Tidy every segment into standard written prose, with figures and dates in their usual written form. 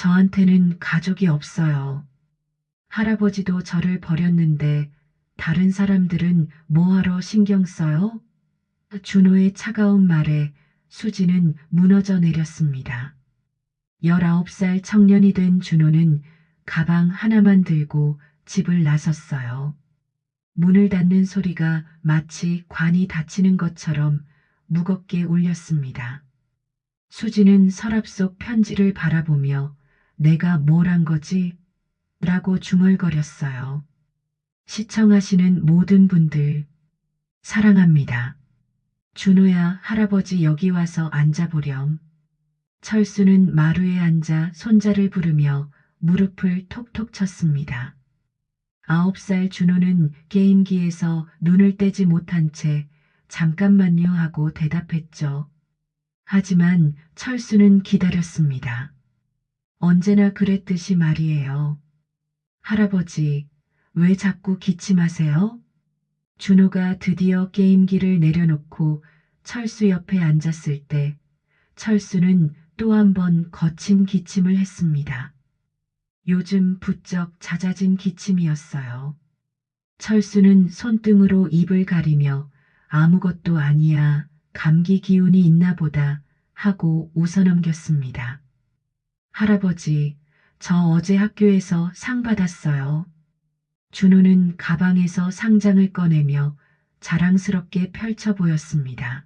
저한테는 가족이 없어요. 할아버지도 저를 버렸는데 다른 사람들은 뭐하러 신경 써요? 준호의 차가운 말에 수지는 무너져 내렸습니다. 19살 청년이 된 준호는 가방 하나만 들고 집을 나섰어요. 문을 닫는 소리가 마치 관이 닫히는 것처럼 무겁게 울렸습니다. 수지는 서랍 속 편지를 바라보며 내가 뭘 한 거지? 라고 중얼거렸어요. 시청하시는 모든 분들 사랑합니다. 준호야, 할아버지 여기 와서 앉아보렴. 철수는 마루에 앉아 손자를 부르며 무릎을 톡톡 쳤습니다. 9살 준호는 게임기에서 눈을 떼지 못한 채 잠깐만요 하고 대답했죠. 하지만 철수는 기다렸습니다. 언제나 그랬듯이 말이에요. 할아버지, 왜 자꾸 기침하세요? 준호가 드디어 게임기를 내려놓고 철수 옆에 앉았을 때 철수는 또 한 번 거친 기침을 했습니다. 요즘 부쩍 잦아진 기침이었어요. 철수는 손등으로 입을 가리며 아무것도 아니야, 감기 기운이 있나 보다 하고 웃어넘겼습니다. 할아버지, 저 어제 학교에서 상 받았어요. 준호는 가방에서 상장을 꺼내며 자랑스럽게 펼쳐 보였습니다.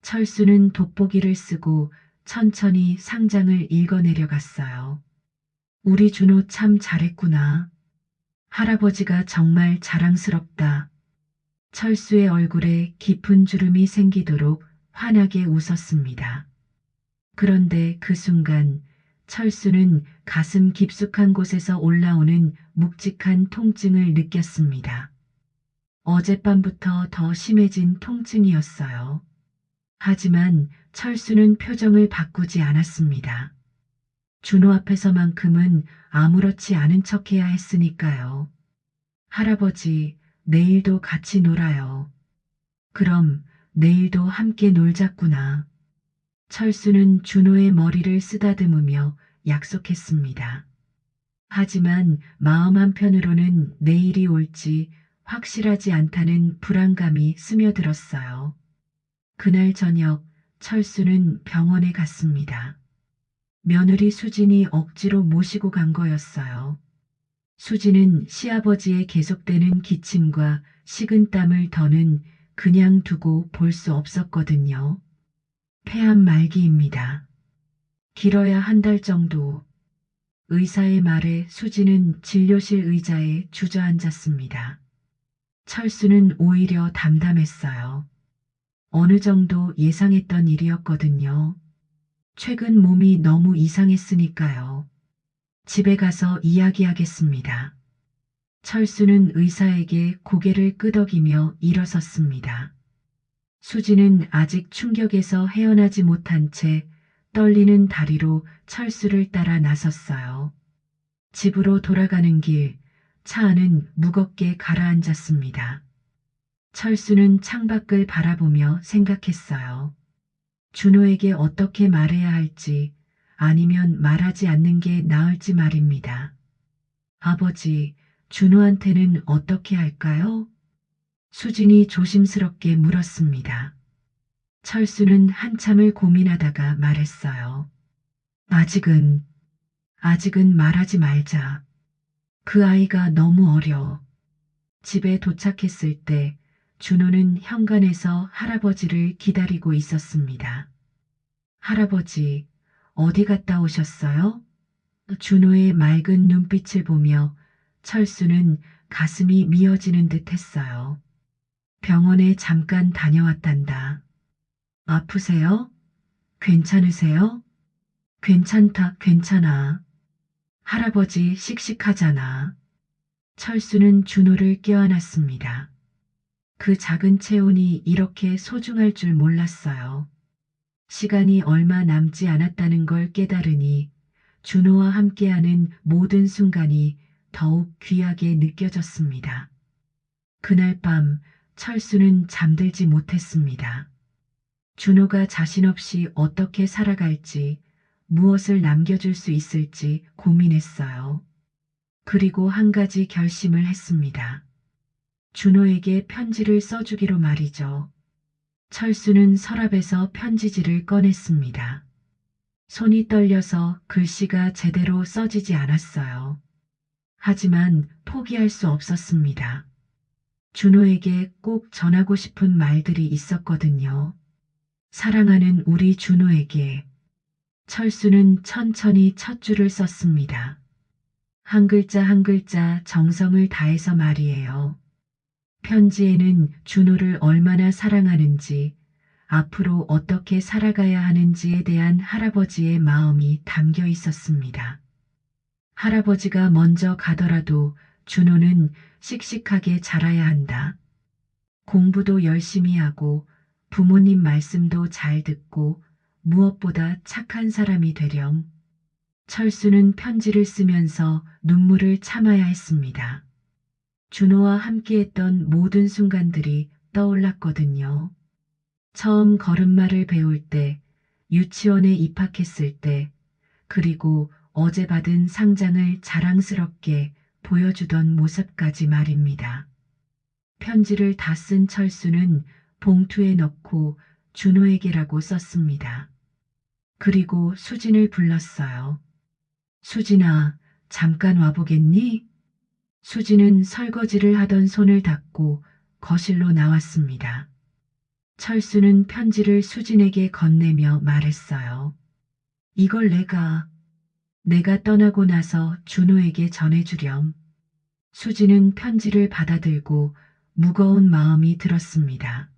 철수는 돋보기를 쓰고 천천히 상장을 읽어내려갔어요. 우리 준호 참 잘했구나. 할아버지가 정말 자랑스럽다. 철수의 얼굴에 깊은 주름이 생기도록 환하게 웃었습니다. 그런데 그 순간 철수는 가슴 깊숙한 곳에서 올라오는 묵직한 통증을 느꼈습니다. 어젯밤부터 더 심해진 통증이었어요. 하지만 철수는 표정을 바꾸지 않았습니다. 준호 앞에서만큼은 아무렇지 않은 척해야 했으니까요. 할아버지, 내일도 같이 놀아요. 그럼 내일도 함께 놀자꾸나. 철수는 준호의 머리를 쓰다듬으며 약속했습니다. 하지만 마음 한편으로는 내일이 올지 확실하지 않다는 불안감이 스며들었어요. 그날 저녁 철수는 병원에 갔습니다. 며느리 수진이 억지로 모시고 간 거였어요. 수진은 시아버지의 계속되는 기침과 식은땀을 더는 그냥 두고 볼 수 없었거든요. 폐암 말기입니다. 길어야 한 달 정도. 의사의 말에 수진은 진료실 의자에 주저앉았습니다. 철수는 오히려 담담했어요. 어느 정도 예상했던 일이었거든요. 최근 몸이 너무 이상했으니까요. 집에 가서 이야기하겠습니다. 철수는 의사에게 고개를 끄덕이며 일어섰습니다. 수지는 아직 충격에서 헤어나지 못한 채 떨리는 다리로 철수를 따라 나섰어요. 집으로 돌아가는 길, 차 안은 무겁게 가라앉았습니다. 철수는 창밖을 바라보며 생각했어요. 준호에게 어떻게 말해야 할지 아니면 말하지 않는 게 나을지 말입니다. 아버지, 준호한테는 어떻게 할까요? 수진이 조심스럽게 물었습니다. 철수는 한참을 고민하다가 말했어요. 아직은 말하지 말자. 그 아이가 너무 어려. 집에 도착했을 때 준호는 현관에서 할아버지를 기다리고 있었습니다. 할아버지, 어디 갔다 오셨어요? 준호의 맑은 눈빛을 보며 철수는 가슴이 미어지는 듯 했어요. 병원에 잠깐 다녀왔단다. 아프세요? 괜찮으세요? 괜찮다, 괜찮아. 할아버지 씩씩하잖아. 철수는 준호를 껴안았습니다. 그 작은 체온이 이렇게 소중할 줄 몰랐어요. 시간이 얼마 남지 않았다는 걸 깨달으니 준호와 함께하는 모든 순간이 더욱 귀하게 느껴졌습니다. 그날 밤 철수는 잠들지 못했습니다. 준호가 자신 없이 어떻게 살아갈지, 무엇을 남겨줄 수 있을지 고민했어요. 그리고 한 가지 결심을 했습니다. 준호에게 편지를 써주기로 말이죠. 철수는 서랍에서 편지지를 꺼냈습니다. 손이 떨려서 글씨가 제대로 써지지 않았어요. 하지만 포기할 수 없었습니다. 준호에게 꼭 전하고 싶은 말들이 있었거든요. 사랑하는 우리 준호에게. 철수는 천천히 첫 줄을 썼습니다. 한 글자 한 글자 정성을 다해서 말이에요. 편지에는 준호를 얼마나 사랑하는지, 앞으로 어떻게 살아가야 하는지에 대한 할아버지의 마음이 담겨 있었습니다. 할아버지가 먼저 가더라도 준호는 씩씩하게 자라야 한다. 공부도 열심히 하고 부모님 말씀도 잘 듣고 무엇보다 착한 사람이 되렴. 철수는 편지를 쓰면서 눈물을 참아야 했습니다. 준호와 함께했던 모든 순간들이 떠올랐거든요. 처음 걸음마를 배울 때, 유치원에 입학했을 때, 그리고 어제 받은 상장을 자랑스럽게 보여주던 모습까지 말입니다. 편지를 다 쓴 철수는 봉투에 넣고 준호에게라고 썼습니다. 그리고 수진을 불렀어요. 수진아, 잠깐 와보겠니? 수진은 설거지를 하던 손을 닫고 거실로 나왔습니다. 철수는 편지를 수진에게 건네며 말했어요. 이걸 내가 떠나고 나서 준호에게 전해주렴. 수진은 편지를 받아들고 무거운 마음이 들었습니다.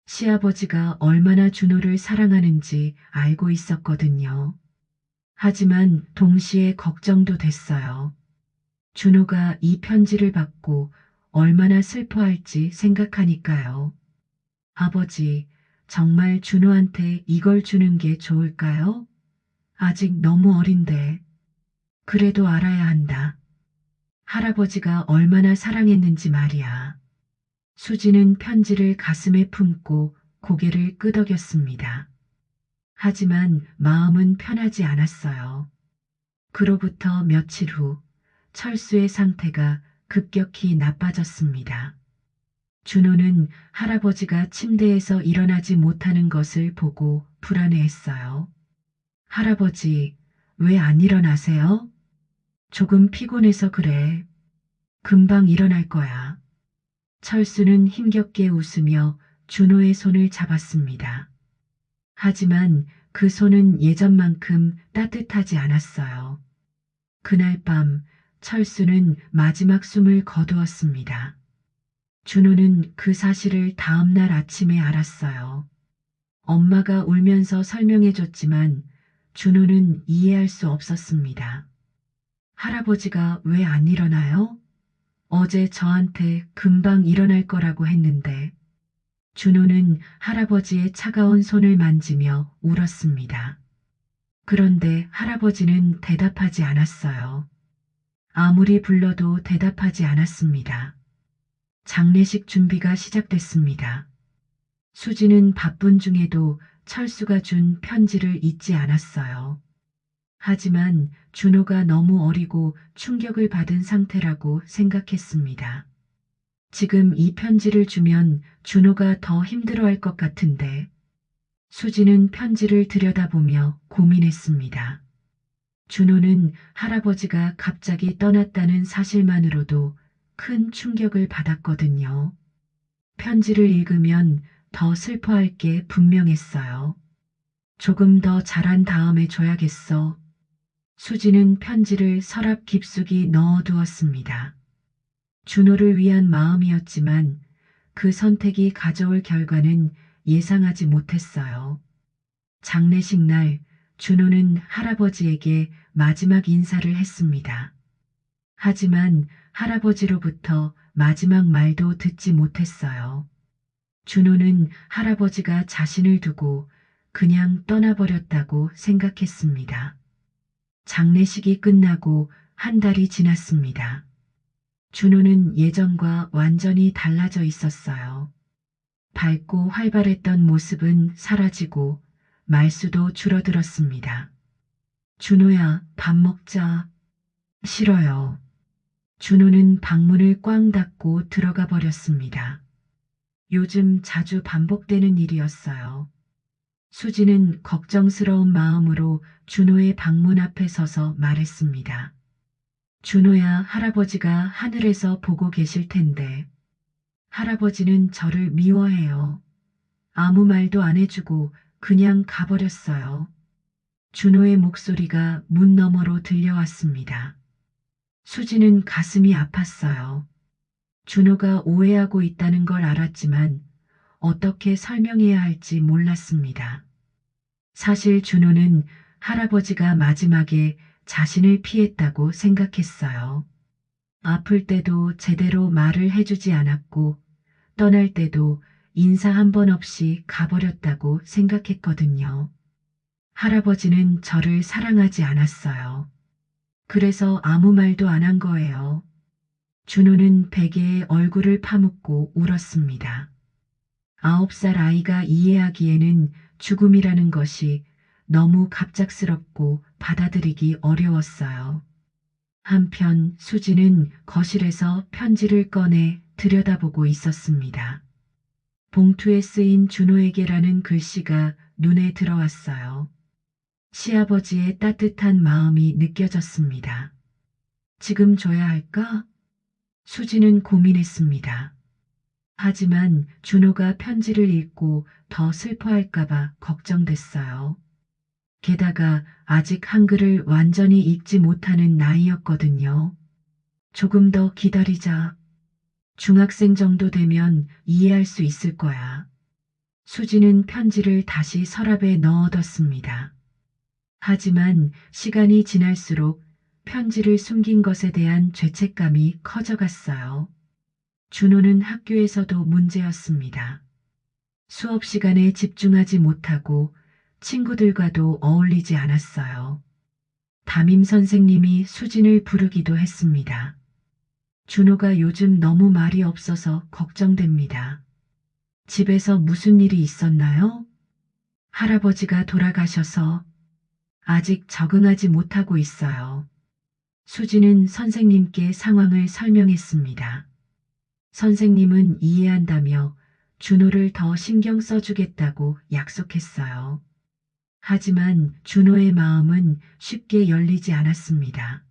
시아버지가 얼마나 준호를 사랑하는지 알고 있었거든요. 하지만 동시에 걱정도 됐어요. 준호가 이 편지를 받고 얼마나 슬퍼할지 생각하니까요. 아버지, 정말 준호한테 이걸 주는 게 좋을까요? 아직 너무 어린데. 그래도 알아야 한다. 할아버지가 얼마나 사랑했는지 말이야. 수지는 편지를 가슴에 품고 고개를 끄덕였습니다. 하지만 마음은 편하지 않았어요. 그로부터 며칠 후 철수의 상태가 급격히 나빠졌습니다. 준호는 할아버지가 침대에서 일어나지 못하는 것을 보고 불안해했어요. 할아버지, 왜 안 일어나세요? 조금 피곤해서 그래. 금방 일어날 거야. 철수는 힘겹게 웃으며 준호의 손을 잡았습니다. 하지만 그 손은 예전만큼 따뜻하지 않았어요. 그날 밤 철수는 마지막 숨을 거두었습니다. 준호는 그 사실을 다음 날 아침에 알았어요. 엄마가 울면서 설명해줬지만 준호는 이해할 수 없었습니다. 할아버지가 왜 안 일어나요? 어제 저한테 금방 일어날 거라고 했는데. 준호는 할아버지의 차가운 손을 만지며 울었습니다. 그런데 할아버지는 대답하지 않았어요. 아무리 불러도 대답하지 않았습니다. 장례식 준비가 시작됐습니다. 수지는 바쁜 중에도 철수가 준 편지를 잊지 않았어요. 하지만 준호가 너무 어리고 충격을 받은 상태라고 생각했습니다. 지금 이 편지를 주면 준호가 더 힘들어할 것 같은데. 수지는 편지를 들여다보며 고민했습니다. 준호는 할아버지가 갑자기 떠났다는 사실만으로도 큰 충격을 받았거든요. 편지를 읽으면 더 슬퍼할 게 분명했어요. 조금 더 자란 다음에 줘야겠어. 수지는 편지를 서랍 깊숙이 넣어두었습니다. 준호를 위한 마음이었지만 그 선택이 가져올 결과는 예상하지 못했어요. 장례식 날 준호는 할아버지에게 마지막 인사를 했습니다. 하지만 할아버지로부터 마지막 말도 듣지 못했어요. 준호는 할아버지가 자신을 두고 그냥 떠나버렸다고 생각했습니다. 장례식이 끝나고 한 달이 지났습니다. 준호는 예전과 완전히 달라져 있었어요. 밝고 활발했던 모습은 사라지고 말수도 줄어들었습니다. 준호야, 밥 먹자. 싫어요. 준호는 방문을 꽝 닫고 들어가 버렸습니다. 요즘 자주 반복되는 일이었어요. 수지는 걱정스러운 마음으로 준호의 방문 앞에 서서 말했습니다. 준호야, 할아버지가 하늘에서 보고 계실 텐데. 할아버지는 저를 미워해요. 아무 말도 안 해주고 그냥 가버렸어요. 준호의 목소리가 문 너머로 들려왔습니다. 수지는 가슴이 아팠어요. 준호가 오해하고 있다는 걸 알았지만 어떻게 설명해야 할지 몰랐습니다. 사실 준호는 할아버지가 마지막에 자신을 피했다고 생각했어요. 아플 때도 제대로 말을 해주지 않았고 떠날 때도 인사 한 번 없이 가버렸다고 생각했거든요. 할아버지는 저를 사랑하지 않았어요. 그래서 아무 말도 안 한 거예요. 준호는 베개에 얼굴을 파묻고 울었습니다. 9살 아이가 이해하기에는 죽음이라는 것이 너무 갑작스럽고 받아들이기 어려웠어요. 한편 수지는 거실에서 편지를 꺼내 들여다보고 있었습니다. 봉투에 쓰인 준호에게라는 글씨가 눈에 들어왔어요. 시아버지의 따뜻한 마음이 느껴졌습니다. 지금 줘야 할까? 수지는 고민했습니다. 하지만 준호가 편지를 읽고 더 슬퍼할까봐 걱정됐어요. 게다가 아직 한글을 완전히 읽지 못하는 나이였거든요. 조금 더 기다리자. 중학생 정도 되면 이해할 수 있을 거야. 수지는 편지를 다시 서랍에 넣어뒀습니다. 하지만 시간이 지날수록 편지를 숨긴 것에 대한 죄책감이 커져갔어요. 준호는 학교에서도 문제였습니다. 수업 시간에 집중하지 못하고 친구들과도 어울리지 않았어요. 담임 선생님이 수진을 부르기도 했습니다. 준호가 요즘 너무 말이 없어서 걱정됩니다. 집에서 무슨 일이 있었나요? 할아버지가 돌아가셔서 아직 적응하지 못하고 있어요. 수지는 선생님께 상황을 설명했습니다. 선생님은 이해한다며 준호를 더 신경 써주겠다고 약속했어요. 하지만 준호의 마음은 쉽게 열리지 않았습니다.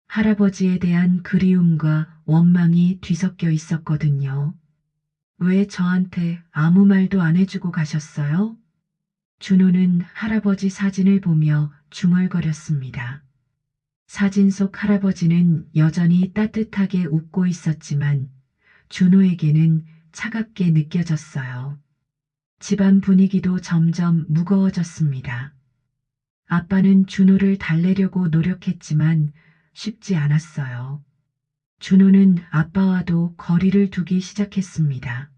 할아버지에 대한 그리움과 원망이 뒤섞여 있었거든요. 왜 저한테 아무 말도 안 해주고 가셨어요? 준호는 할아버지 사진을 보며 중얼거렸습니다. 사진 속 할아버지는 여전히 따뜻하게 웃고 있었지만 준호에게는 차갑게 느껴졌어요. 집안 분위기도 점점 무거워졌습니다. 아빠는 준호를 달래려고 노력했지만 쉽지 않았어요. 준호는 아빠와도 거리를 두기 시작했습니다.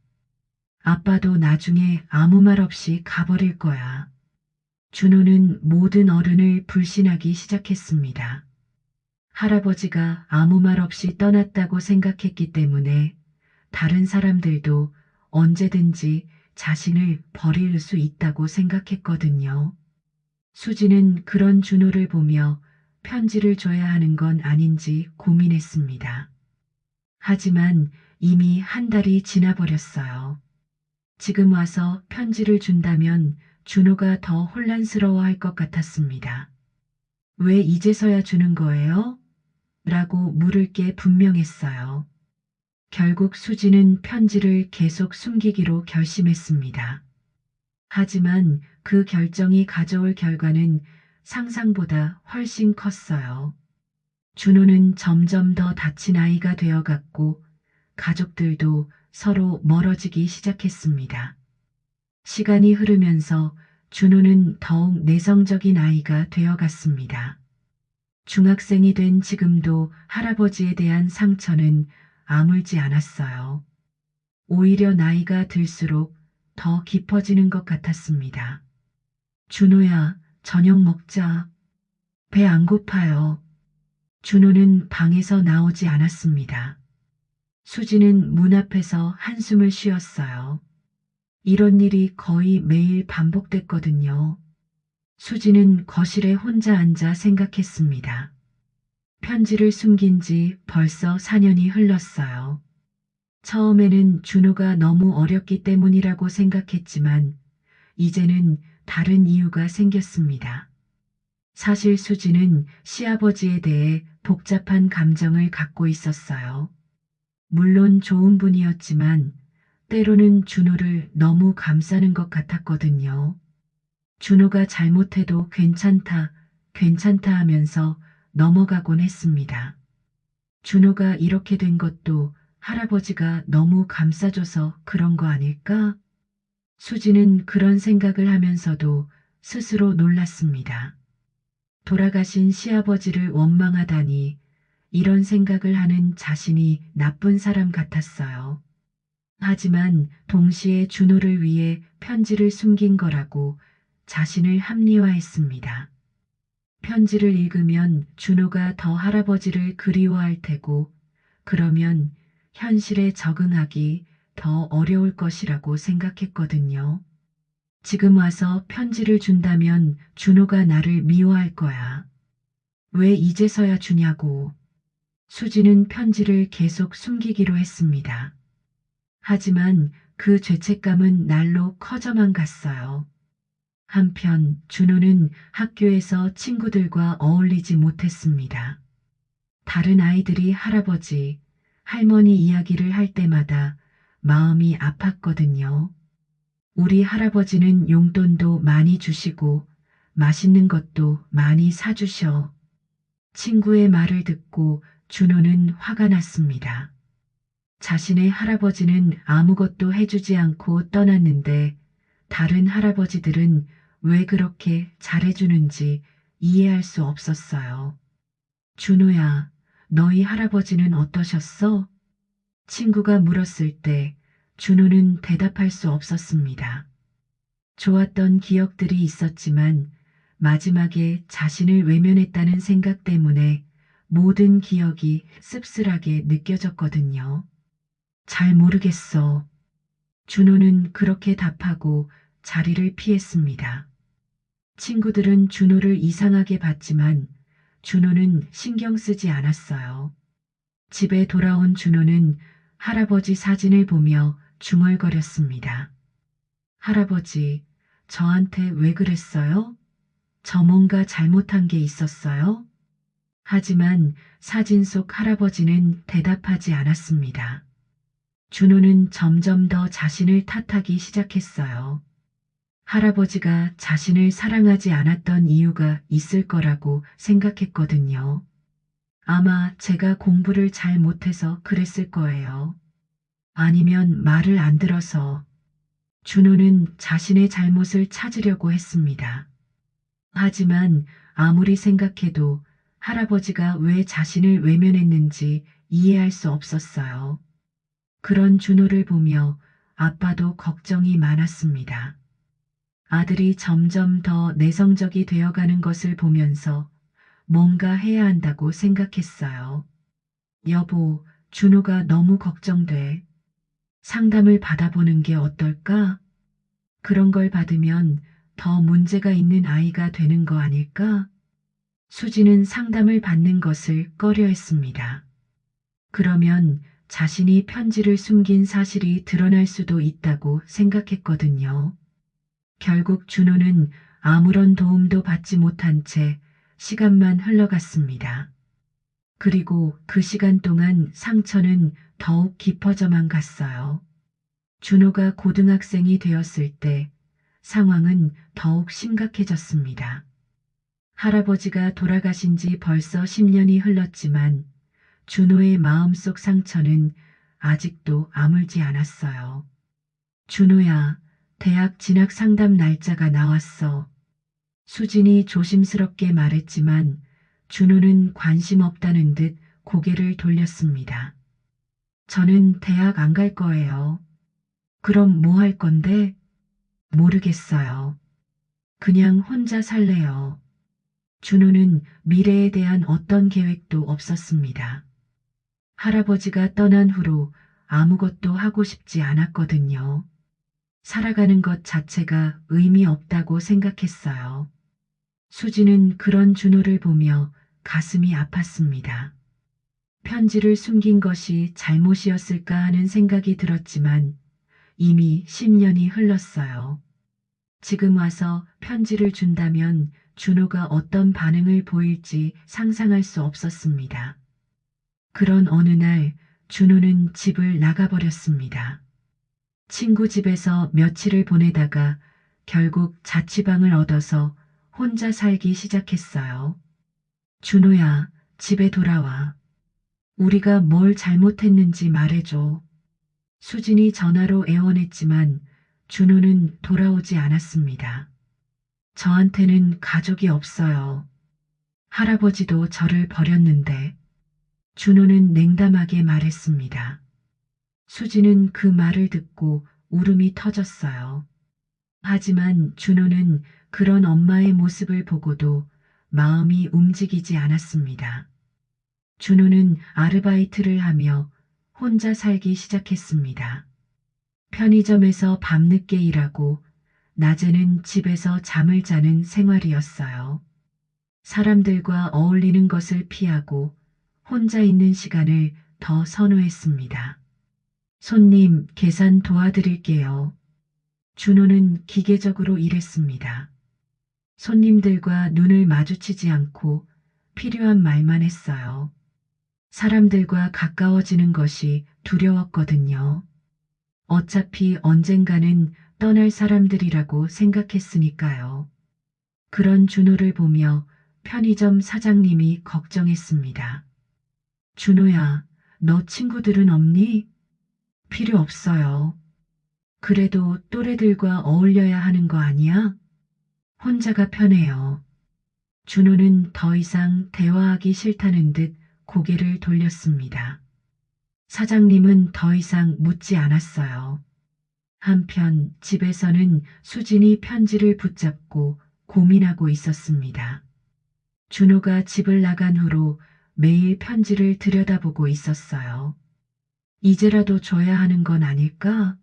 아빠도 나중에 아무 말 없이 가버릴 거야. 준호는 모든 어른을 불신하기 시작했습니다. 할아버지가 아무 말 없이 떠났다고 생각했기 때문에 다른 사람들도 언제든지 자신을 버릴 수 있다고 생각했거든요. 수지는 그런 준호를 보며 편지를 줘야 하는 건 아닌지 고민했습니다. 하지만 이미 한 달이 지나버렸어요. 지금 와서 편지를 준다면 준호가 더 혼란스러워할 것 같았습니다. 왜 이제서야 주는 거예요? 라고 물을 게 분명했어요. 결국 수지는 편지를 계속 숨기기로 결심했습니다. 하지만 그 결정이 가져올 결과는 상상보다 훨씬 컸어요. 준호는 점점 더 다친 아이가 되어갔고 가족들도 서로 멀어지기 시작했습니다. 시간이 흐르면서 준호는 더욱 내성적인 아이가 되어갔습니다. 중학생이 된 지금도 할아버지에 대한 상처는 아물지 않았어요. 오히려 나이가 들수록 더 깊어지는 것 같았습니다. 준호야, 저녁 먹자. 배 안 고파요. 준호는 방에서 나오지 않았습니다. 수지는 문 앞에서 한숨을 쉬었어요. 이런 일이 거의 매일 반복됐거든요. 수지는 거실에 혼자 앉아 생각했습니다. 편지를 숨긴 지 벌써 4년이 흘렀어요. 처음에는 준호가 너무 어렸기 때문이라고 생각했지만 이제는 다른 이유가 생겼습니다. 사실 수지는 시아버지에 대해 복잡한 감정을 갖고 있었어요. 물론 좋은 분이었지만 때로는 준호를 너무 감싸는 것 같았거든요. 준호가 잘못해도 괜찮다, 괜찮다 하면서 넘어가곤 했습니다. 준호가 이렇게 된 것도 할아버지가 너무 감싸줘서 그런 거 아닐까? 수지는 그런 생각을 하면서도 스스로 놀랐습니다. 돌아가신 시아버지를 원망하다니 이런 생각을 하는 자신이 나쁜 사람 같았어요. 하지만 동시에 준호를 위해 편지를 숨긴 거라고 자신을 합리화했습니다. 편지를 읽으면 준호가 더 할아버지를 그리워할 테고 그러면 현실에 적응하기 더 어려울 것이라고 생각했거든요. 지금 와서 편지를 준다면 준호가 나를 미워할 거야. 왜 이제서야 주냐고. 수지는 편지를 계속 숨기기로 했습니다. 하지만 그 죄책감은 날로 커져만 갔어요. 한편 준호는 학교에서 친구들과 어울리지 못했습니다. 다른 아이들이 할아버지, 할머니 이야기를 할 때마다 마음이 아팠거든요. 우리 할아버지는 용돈도 많이 주시고 맛있는 것도 많이 사주셔. 친구의 말을 듣고 준호는 화가 났습니다. 자신의 할아버지는 아무것도 해주지 않고 떠났는데 다른 할아버지들은 왜 그렇게 잘해주는지 이해할 수 없었어요. 준호야, 너희 할아버지는 어떠셨어? 친구가 물었을 때 준호는 대답할 수 없었습니다. 좋았던 기억들이 있었지만 마지막에 자신을 외면했다는 생각 때문에 모든 기억이 씁쓸하게 느껴졌거든요. 잘 모르겠어. 준호는 그렇게 답하고 자리를 피했습니다. 친구들은 준호를 이상하게 봤지만 준호는 신경 쓰지 않았어요. 집에 돌아온 준호는 할아버지 사진을 보며 중얼거렸습니다. 할아버지, 저한테 왜 그랬어요? 저 뭔가 잘못한 게 있었어요? 하지만 사진 속 할아버지는 대답하지 않았습니다. 준호는 점점 더 자신을 탓하기 시작했어요. 할아버지가 자신을 사랑하지 않았던 이유가 있을 거라고 생각했거든요. 아마 제가 공부를 잘 못해서 그랬을 거예요. 아니면 말을 안 들어서. 준호는 자신의 잘못을 찾으려고 했습니다. 하지만 아무리 생각해도 할아버지가 왜 자신을 외면했는지 이해할 수 없었어요. 그런 준호를 보며 아빠도 걱정이 많았습니다. 아들이 점점 더 내성적이 되어가는 것을 보면서 뭔가 해야 한다고 생각했어요. 여보, 준호가 너무 걱정돼. 상담을 받아보는 게 어떨까? 그런 걸 받으면 더 문제가 있는 아이가 되는 거 아닐까? 수지는 상담을 받는 것을 꺼려했습니다. 그러면 자신이 편지를 숨긴 사실이 드러날 수도 있다고 생각했거든요. 결국 준호는 아무런 도움도 받지 못한 채 시간만 흘러갔습니다. 그리고 그 시간 동안 상처는 더욱 깊어져만 갔어요. 준호가 고등학생이 되었을 때 상황은 더욱 심각해졌습니다. 할아버지가 돌아가신 지 벌써 10년이 흘렀지만 준호의 마음속 상처는 아직도 아물지 않았어요. 준호야, 대학 진학 상담 날짜가 나왔어. 수진이 조심스럽게 말했지만 준호는 관심 없다는 듯 고개를 돌렸습니다. 저는 대학 안 갈 거예요. 그럼 뭐 할 건데? 모르겠어요. 그냥 혼자 살래요. 준호는 미래에 대한 어떤 계획도 없었습니다. 할아버지가 떠난 후로 아무것도 하고 싶지 않았거든요. 살아가는 것 자체가 의미 없다고 생각했어요. 수지는 그런 준호를 보며 가슴이 아팠습니다. 편지를 숨긴 것이 잘못이었을까 하는 생각이 들었지만 이미 10년이 흘렀어요. 지금 와서 편지를 준다면 준호가 어떤 반응을 보일지 상상할 수 없었습니다. 그런 어느 날 준호는 집을 나가버렸습니다. 친구 집에서 며칠을 보내다가 결국 자취방을 얻어서 혼자 살기 시작했어요. 준호야, 집에 돌아와. 우리가 뭘 잘못했는지 말해줘. 수진이 전화로 애원했지만 준호는 돌아오지 않았습니다. 저한테는 가족이 없어요. 할아버지도 저를 버렸는데 준호는 냉담하게 말했습니다. 수지는 그 말을 듣고 울음이 터졌어요. 하지만 준호는 그런 엄마의 모습을 보고도 마음이 움직이지 않았습니다. 준호는 아르바이트를 하며 혼자 살기 시작했습니다. 편의점에서 밤늦게 일하고 낮에는 집에서 잠을 자는 생활이었어요. 사람들과 어울리는 것을 피하고 혼자 있는 시간을 더 선호했습니다. 손님, 계산 도와드릴게요. 준호는 기계적으로 일했습니다. 손님들과 눈을 마주치지 않고 필요한 말만 했어요. 사람들과 가까워지는 것이 두려웠거든요. 어차피 언젠가는 떠날 사람들이라고 생각했으니까요. 그런 준호를 보며 편의점 사장님이 걱정했습니다. 준호야, 너 친구들은 없니? 필요 없어요. 그래도 또래들과 어울려야 하는 거 아니야? 혼자가 편해요. 준호는 더 이상 대화하기 싫다는 듯 고개를 돌렸습니다. 사장님은 더 이상 묻지 않았어요. 한편 집에서는 수진이 편지를 붙잡고 고민하고 있었습니다. 준호가 집을 나간 후로 매일 편지를 들여다보고 있었어요. 이제라도 줘야 하는 건 아닐까?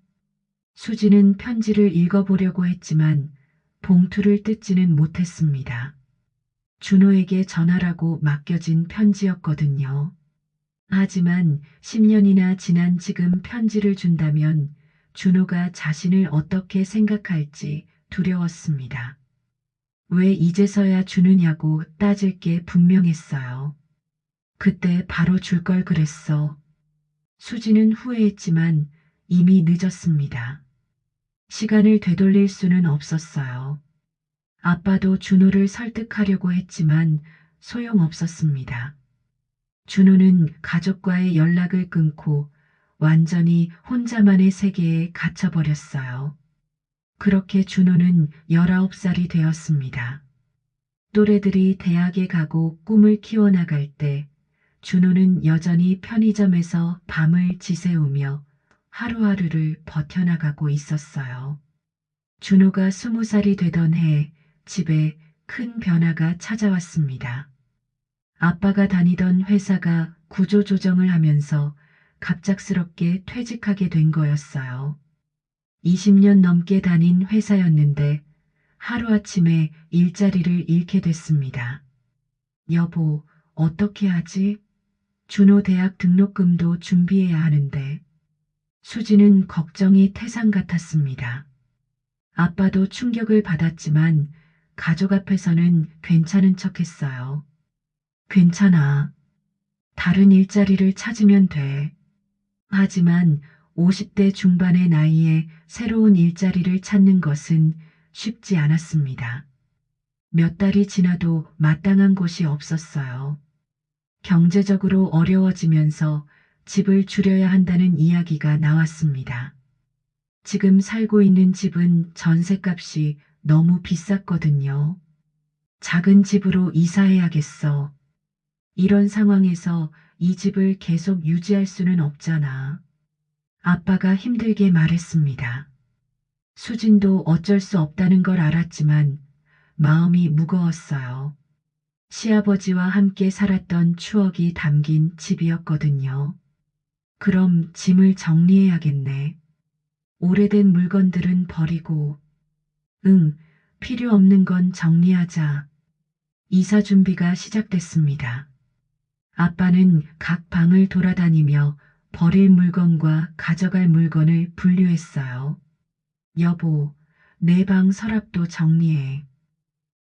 수지는 편지를 읽어보려고 했지만 봉투를 뜯지는 못했습니다. 준호에게 전하라고 맡겨진 편지였거든요. 하지만 10년이나 지난 지금 편지를 준다면 준호가 자신을 어떻게 생각할지 두려웠습니다. 왜 이제서야 주느냐고 따질 게 분명했어요. 그때 바로 줄 걸 그랬어. 수지는 후회했지만 이미 늦었습니다. 시간을 되돌릴 수는 없었어요. 아빠도 준호를 설득하려고 했지만 소용없었습니다. 준호는 가족과의 연락을 끊고 완전히 혼자만의 세계에 갇혀버렸어요. 그렇게 준호는 19살이 되었습니다. 또래들이 대학에 가고 꿈을 키워나갈 때 준호는 여전히 편의점에서 밤을 지새우며 하루하루를 버텨나가고 있었어요. 준호가 20살이 되던 해 집에 큰 변화가 찾아왔습니다. 아빠가 다니던 회사가 구조조정을 하면서 갑작스럽게 퇴직하게 된 거였어요. 20년 넘게 다닌 회사였는데 하루아침에 일자리를 잃게 됐습니다. 여보, 어떻게 하지? 준호 대학 등록금도 준비해야 하는데. 수지는 걱정이 태산 같았습니다. 아빠도 충격을 받았지만 가족 앞에서는 괜찮은 척 했어요. 괜찮아. 다른 일자리를 찾으면 돼. 하지만 50대 중반의 나이에 새로운 일자리를 찾는 것은 쉽지 않았습니다. 몇 달이 지나도 마땅한 곳이 없었어요. 경제적으로 어려워지면서 집을 줄여야 한다는 이야기가 나왔습니다. 지금 살고 있는 집은 전셋값이 너무 비쌌거든요. 작은 집으로 이사해야겠어. 이런 상황에서 이 집을 계속 유지할 수는 없잖아. 아빠가 힘들게 말했습니다. 수진도 어쩔 수 없다는 걸 알았지만 마음이 무거웠어요. 시아버지와 함께 살았던 추억이 담긴 집이었거든요. 그럼 짐을 정리해야겠네. 오래된 물건들은 버리고, 응, 필요 없는 건 정리하자. 이사 준비가 시작됐습니다. 아빠는 각 방을 돌아다니며 버릴 물건과 가져갈 물건을 분류했어요. 여보, 내 방 서랍도 정리해.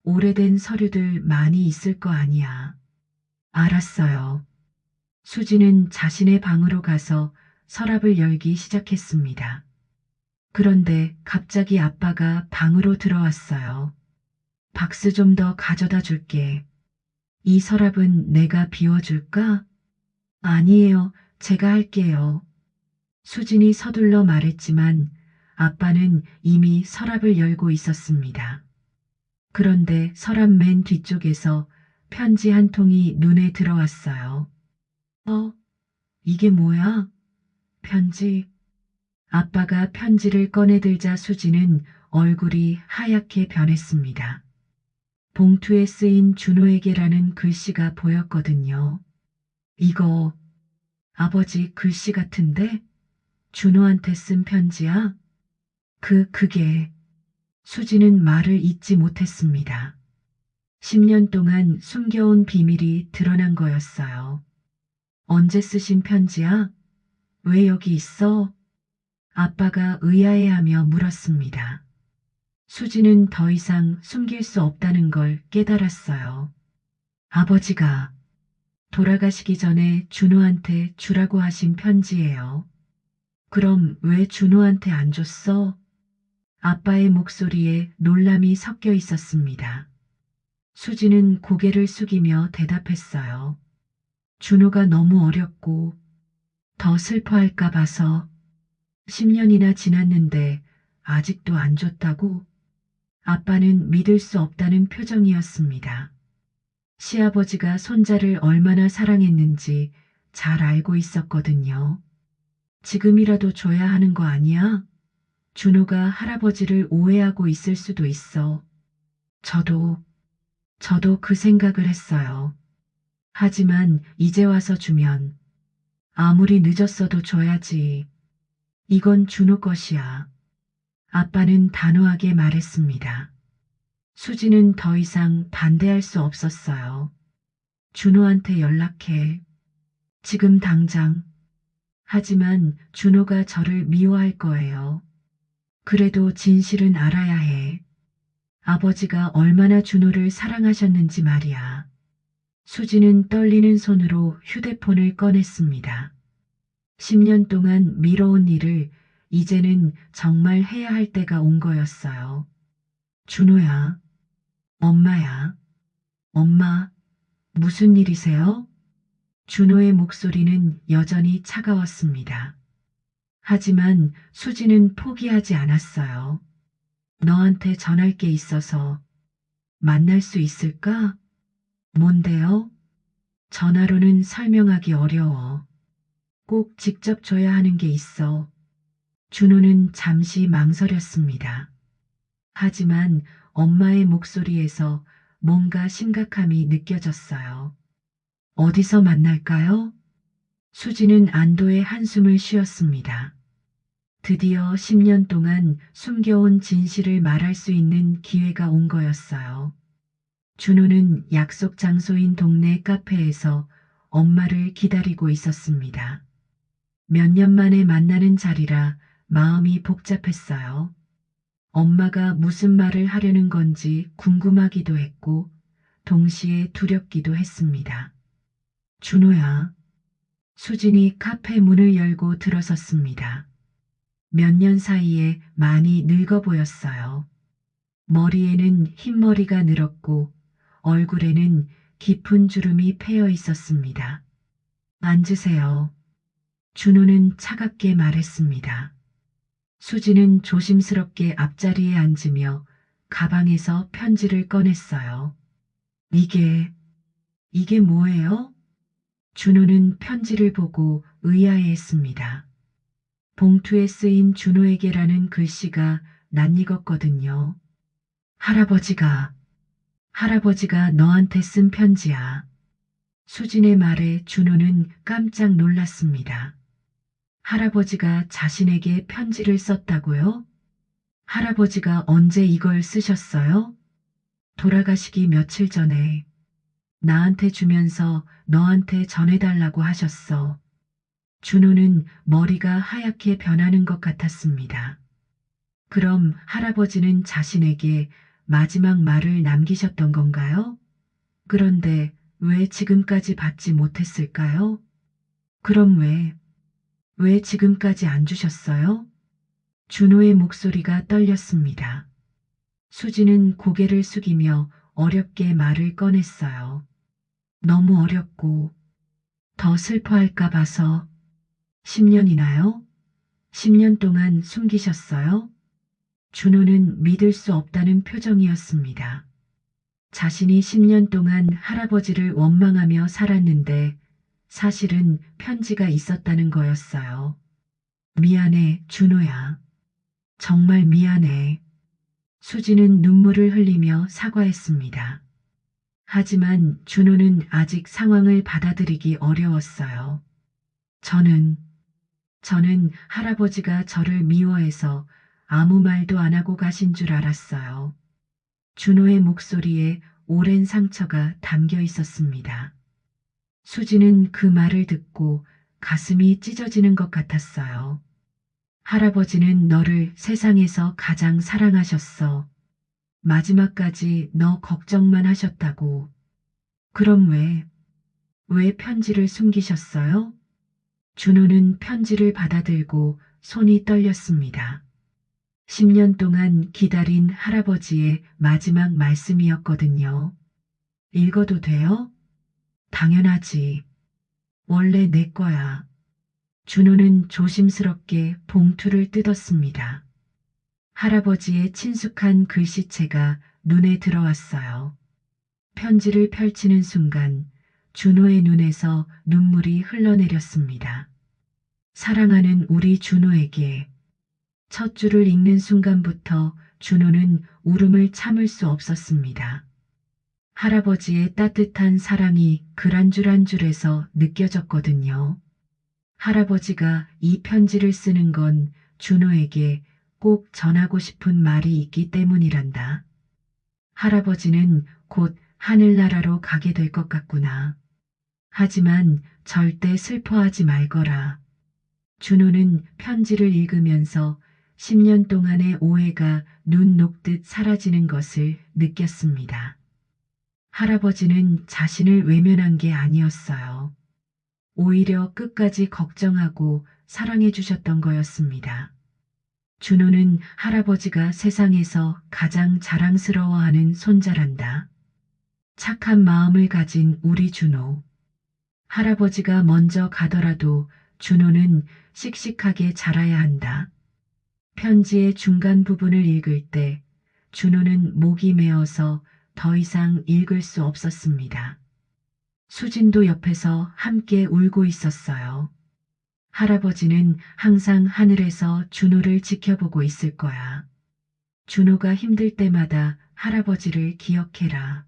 오래된 서류들 많이 있을 거 아니야. 알았어요. 수지는 자신의 방으로 가서 서랍을 열기 시작했습니다. 그런데 갑자기 아빠가 방으로 들어왔어요. 박스 좀 더 가져다 줄게. 이 서랍은 내가 비워줄까? 아니에요. 제가 할게요. 수진이 서둘러 말했지만 아빠는 이미 서랍을 열고 있었습니다. 그런데 서랍 맨 뒤쪽에서 편지 한 통이 눈에 들어왔어요. 이게 뭐야? 편지. 아빠가 편지를 꺼내들자 수지는 얼굴이 하얗게 변했습니다. 봉투에 쓰인 준호에게라는 글씨가 보였거든요. 이거 아버지 글씨 같은데? 준호한테 쓴 편지야? 그게. 수지는 말을 잇지 못했습니다. 10년 동안 숨겨온 비밀이 드러난 거였어요. 언제 쓰신 편지야? 왜 여기 있어? 아빠가 의아해하며 물었습니다. 수지는 더 이상 숨길 수 없다는 걸 깨달았어요. 아버지가 돌아가시기 전에 준호한테 주라고 하신 편지예요. 그럼 왜 준호한테 안 줬어? 아빠의 목소리에 놀람이 섞여 있었습니다. 수지는 고개를 숙이며 대답했어요. 준호가 너무 어렸고 더 슬퍼할까 봐서. 10년이나 지났는데 아직도 안 줬다고? 아빠는 믿을 수 없다는 표정이었습니다. 시아버지가 손자를 얼마나 사랑했는지 잘 알고 있었거든요. 지금이라도 줘야 하는 거 아니야? 준호가 할아버지를 오해하고 있을 수도 있어. 저도 그 생각을 했어요. 하지만 이제 와서 주면 아무리 늦었어도 줘야지. 이건 준호 것이야. 아빠는 단호하게 말했습니다. 수지는 더 이상 반대할 수 없었어요. 준호한테 연락해. 지금 당장. 하지만 준호가 저를 미워할 거예요. 그래도 진실은 알아야 해. 아버지가 얼마나 준호를 사랑하셨는지 말이야. 수지는 떨리는 손으로 휴대폰을 꺼냈습니다. 10년 동안 미뤄온 일을 이제는 정말 해야 할 때가 온 거였어요. 준호야, 엄마야, 엄마, 무슨 일이세요? 준호의 목소리는 여전히 차가웠습니다. 하지만 수지는 포기하지 않았어요. 너한테 전할 게 있어서 만날 수 있을까? 뭔데요? 전화로는 설명하기 어려워. 꼭 직접 줘야 하는 게 있어. 준호는 잠시 망설였습니다. 하지만 엄마의 목소리에서 뭔가 심각함이 느껴졌어요. 어디서 만날까요? 수지는 안도의 한숨을 쉬었습니다. 드디어 10년 동안 숨겨온 진실을 말할 수 있는 기회가 온 거였어요. 준호는 약속 장소인 동네 카페에서 엄마를 기다리고 있었습니다. 몇 년 만에 만나는 자리라 마음이 복잡했어요. 엄마가 무슨 말을 하려는 건지 궁금하기도 했고 동시에 두렵기도 했습니다. 준호야. 수진이 카페 문을 열고 들어섰습니다. 몇 년 사이에 많이 늙어 보였어요. 머리에는 흰머리가 늘었고 얼굴에는 깊은 주름이 패여 있었습니다. 앉으세요. 준호는 차갑게 말했습니다. 수지는 조심스럽게 앞자리에 앉으며 가방에서 편지를 꺼냈어요. 이게 뭐예요? 준호는 편지를 보고 의아해했습니다. 봉투에 쓰인 준호에게라는 글씨가 낯익었거든요. 할아버지가 너한테 쓴 편지야. 수진의 말에 준호는 깜짝 놀랐습니다. 할아버지가 자신에게 편지를 썼다고요? 할아버지가 언제 이걸 쓰셨어요? 돌아가시기 며칠 전에. 나한테 주면서 너한테 전해달라고 하셨어. 준호는 머리가 하얗게 변하는 것 같았습니다. 그럼 할아버지는 자신에게 마지막 말을 남기셨던 건가요? 그런데 왜 지금까지 받지 못했을까요? 그럼 왜 지금까지 안 주셨어요? 준호의 목소리가 떨렸습니다. 수지는 고개를 숙이며 어렵게 말을 꺼냈어요. 너무 어렵고 더 슬퍼할까 봐서. 10년이나요? 10년 동안 숨기셨어요? 준호는 믿을 수 없다는 표정이었습니다. 자신이 10년 동안 할아버지를 원망하며 살았는데 사실은 편지가 있었다는 거였어요. 미안해, 준호야. 정말 미안해. 수지는 눈물을 흘리며 사과했습니다. 하지만 준호는 아직 상황을 받아들이기 어려웠어요. 저는 할아버지가 저를 미워해서 아무 말도 안 하고 가신 줄 알았어요. 준호의 목소리에 오랜 상처가 담겨 있었습니다. 수지는 그 말을 듣고 가슴이 찢어지는 것 같았어요. 할아버지는 너를 세상에서 가장 사랑하셨어. 마지막까지 너 걱정만 하셨다고. 그럼 왜 편지를 숨기셨어요? 준호는 편지를 받아들고 손이 떨렸습니다. 10년 동안 기다린 할아버지의 마지막 말씀이었거든요. 읽어도 돼요? 당연하지. 원래 내 거야. 준호는 조심스럽게 봉투를 뜯었습니다. 할아버지의 친숙한 글씨체가 눈에 들어왔어요. 편지를 펼치는 순간 준호의 눈에서 눈물이 흘러내렸습니다. 사랑하는 우리 준호에게. 첫 줄을 읽는 순간부터 준호는 울음을 참을 수 없었습니다. 할아버지의 따뜻한 사랑이 글 한 줄 한 줄에서 느껴졌거든요. 할아버지가 이 편지를 쓰는 건 준호에게 꼭 전하고 싶은 말이 있기 때문이란다. 할아버지는 곧 하늘나라로 가게 될 것 같구나. 하지만 절대 슬퍼하지 말거라. 준호는 편지를 읽으면서 10년 동안의 오해가 눈 녹듯 사라지는 것을 느꼈습니다. 할아버지는 자신을 외면한 게 아니었어요. 오히려 끝까지 걱정하고 사랑해 주셨던 거였습니다. 준호는 할아버지가 세상에서 가장 자랑스러워하는 손자란다. 착한 마음을 가진 우리 준호. 할아버지가 먼저 가더라도 준호는 씩씩하게 자라야 한다. 편지의 중간 부분을 읽을 때 준호는 목이 메어서 더 이상 읽을 수 없었습니다. 수진도 옆에서 함께 울고 있었어요. 할아버지는 항상 하늘에서 준호를 지켜보고 있을 거야. 준호가 힘들 때마다 할아버지를 기억해라.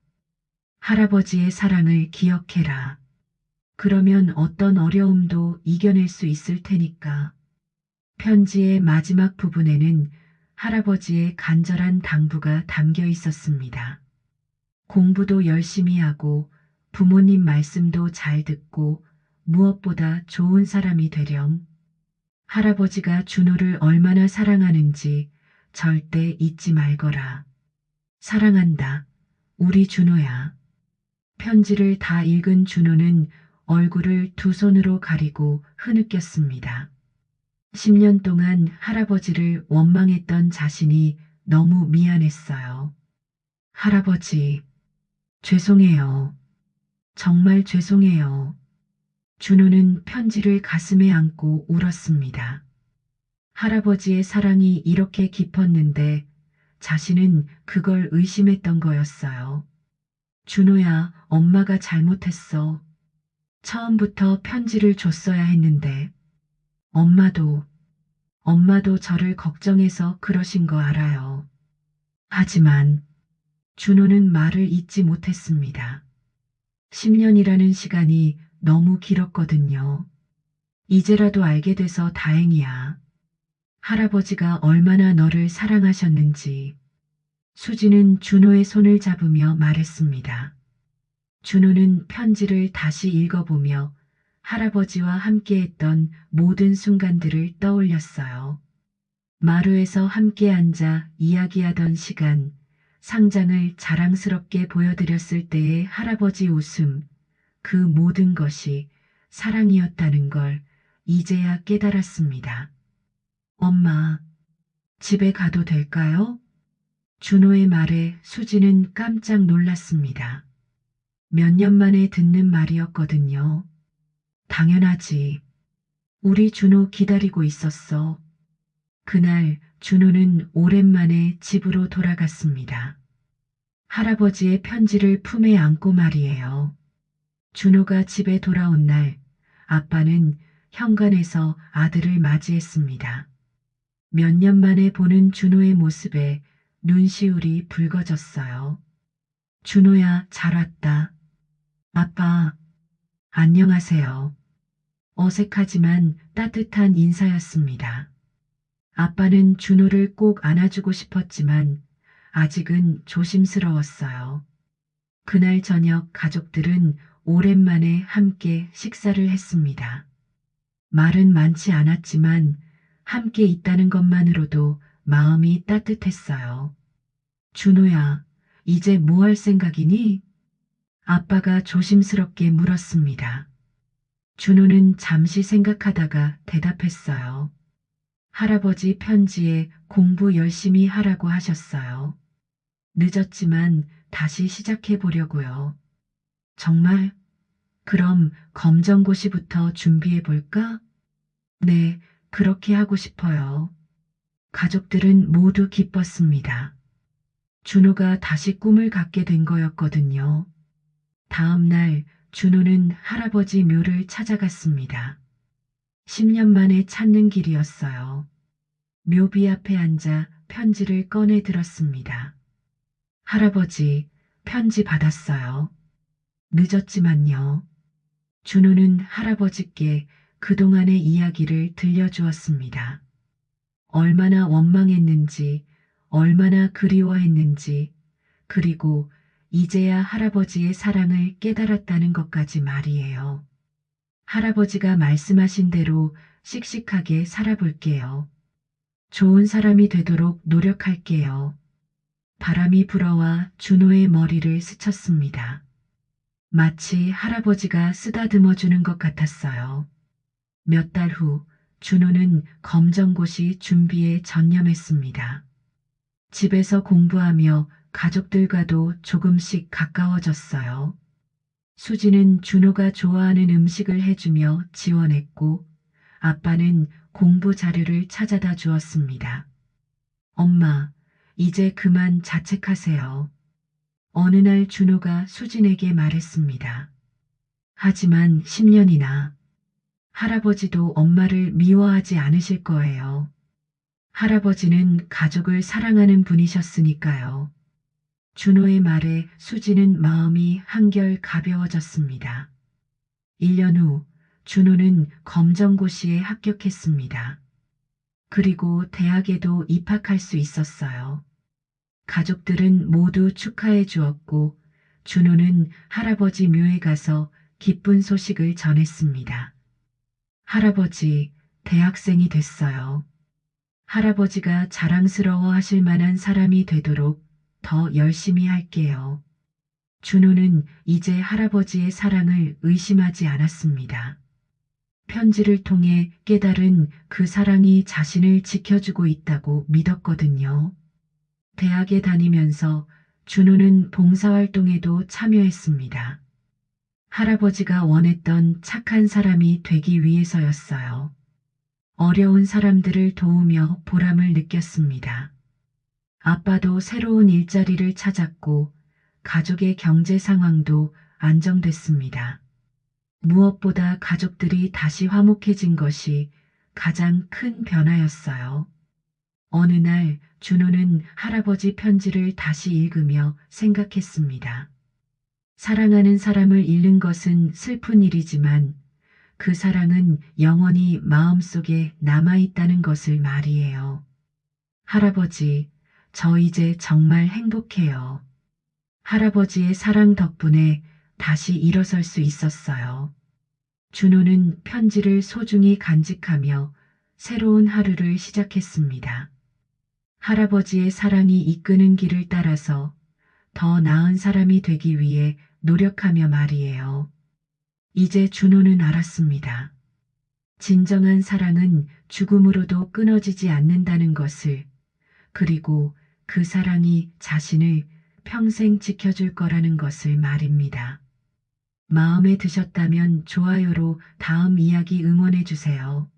할아버지의 사랑을 기억해라. 그러면 어떤 어려움도 이겨낼 수 있을 테니까. 편지의 마지막 부분에는 할아버지의 간절한 당부가 담겨 있었습니다. 공부도 열심히 하고 부모님 말씀도 잘 듣고 무엇보다 좋은 사람이 되렴. 할아버지가 준호를 얼마나 사랑하는지 절대 잊지 말거라. 사랑한다. 우리 준호야. 편지를 다 읽은 준호는 얼굴을 두 손으로 가리고 흐느꼈습니다. 10년 동안 할아버지를 원망했던 자신이 너무 미안했어요. 할아버지, 죄송해요. 정말 죄송해요. 준호는 편지를 가슴에 안고 울었습니다. 할아버지의 사랑이 이렇게 깊었는데 자신은 그걸 의심했던 거였어요. 준호야, 엄마가 잘못했어. 처음부터 편지를 줬어야 했는데. 엄마도 저를 걱정해서 그러신 거 알아요. 하지만 준호는 말을 잇지 못했습니다. 10년이라는 시간이 너무 길었거든요. 이제라도 알게 돼서 다행이야. 할아버지가 얼마나 너를 사랑하셨는지. 수지는 준호의 손을 잡으며 말했습니다. 준호는 편지를 다시 읽어보며 할아버지와 함께했던 모든 순간들을 떠올렸어요. 마루에서 함께 앉아 이야기하던 시간, 상장을 자랑스럽게 보여드렸을 때의 할아버지 웃음, 그 모든 것이 사랑이었다는 걸 이제야 깨달았습니다. 엄마, 집에 가도 될까요? 준호의 말에 수지는 깜짝 놀랐습니다. 몇 년 만에 듣는 말이었거든요. 당연하지. 우리 준호 기다리고 있었어. 그날 준호는 오랜만에 집으로 돌아갔습니다. 할아버지의 편지를 품에 안고 말이에요. 준호가 집에 돌아온 날 아빠는 현관에서 아들을 맞이했습니다. 몇 년 만에 보는 준호의 모습에 눈시울이 붉어졌어요. 준호야, 잘 왔다. 아빠, 안녕하세요. 어색하지만 따뜻한 인사였습니다. 아빠는 준호를 꼭 안아주고 싶었지만 아직은 조심스러웠어요. 그날 저녁 가족들은 오랜만에 함께 식사를 했습니다. 말은 많지 않았지만 함께 있다는 것만으로도 마음이 따뜻했어요. 준호야, 이제 뭐 할 생각이니? 아빠가 조심스럽게 물었습니다. 준호는 잠시 생각하다가 대답했어요. 할아버지 편지에 공부 열심히 하라고 하셨어요. 늦었지만 다시 시작해 보려고요. 정말? 그럼 검정고시부터 준비해 볼까? 네, 그렇게 하고 싶어요. 가족들은 모두 기뻤습니다. 준호가 다시 꿈을 갖게 된 거였거든요. 다음 날 준호는 할아버지 묘를 찾아갔습니다. 10년 만에 찾는 길이었어요. 묘비 앞에 앉아 편지를 꺼내 들었습니다. 할아버지, 편지 받았어요. 늦었지만요. 준호는 할아버지께 그동안의 이야기를 들려주었습니다. 얼마나 원망했는지, 얼마나 그리워했는지, 그리고 이제야 할아버지의 사랑을 깨달았다는 것까지 말이에요. 할아버지가 말씀하신 대로 씩씩하게 살아볼게요. 좋은 사람이 되도록 노력할게요. 바람이 불어와 준호의 머리를 스쳤습니다. 마치 할아버지가 쓰다듬어 주는 것 같았어요. 몇 달 후 준호는 검정고시 준비에 전념했습니다. 집에서 공부하며 가족들과도 조금씩 가까워졌어요. 수지는 준호가 좋아하는 음식을 해주며 지원했고 아빠는 공부 자료를 찾아다 주었습니다. 엄마, 이제 그만 자책하세요. 어느 날 준호가 수진에게 말했습니다. 하지만 10년이나 할아버지도 엄마를 미워하지 않으실 거예요. 할아버지는 가족을 사랑하는 분이셨으니까요. 준호의 말에 수지는 마음이 한결 가벼워졌습니다. 1년 후 준호는 검정고시에 합격했습니다. 그리고 대학에도 입학할 수 있었어요. 가족들은 모두 축하해 주었고 준호는 할아버지 묘에 가서 기쁜 소식을 전했습니다. 할아버지, 대학생이 됐어요. 할아버지가 자랑스러워 하실 만한 사람이 되도록 더 열심히 할게요. 준호는 이제 할아버지의 사랑을 의심하지 않았습니다. 편지를 통해 깨달은 그 사랑이 자신을 지켜주고 있다고 믿었거든요. 대학에 다니면서 준호는 봉사활동에도 참여했습니다. 할아버지가 원했던 착한 사람이 되기 위해서였어요. 어려운 사람들을 도우며 보람을 느꼈습니다. 아빠도 새로운 일자리를 찾았고 가족의 경제 상황도 안정됐습니다. 무엇보다 가족들이 다시 화목해진 것이 가장 큰 변화였어요. 어느 날 준호는 할아버지 편지를 다시 읽으며 생각했습니다. 사랑하는 사람을 잃는 것은 슬픈 일이지만 그 사랑은 영원히 마음속에 남아있다는 것을 말이에요. 할아버지, 저 이제 정말 행복해요. 할아버지의 사랑 덕분에 다시 일어설 수 있었어요. 준호는 편지를 소중히 간직하며 새로운 하루를 시작했습니다. 할아버지의 사랑이 이끄는 길을 따라서 더 나은 사람이 되기 위해 노력하며 말이에요. 이제 준호는 알았습니다. 진정한 사랑은 죽음으로도 끊어지지 않는다는 것을, 그리고 그 사랑이 자신을 평생 지켜줄 거라는 것을 말입니다. 마음에 드셨다면 좋아요로 다음 이야기 응원해 주세요.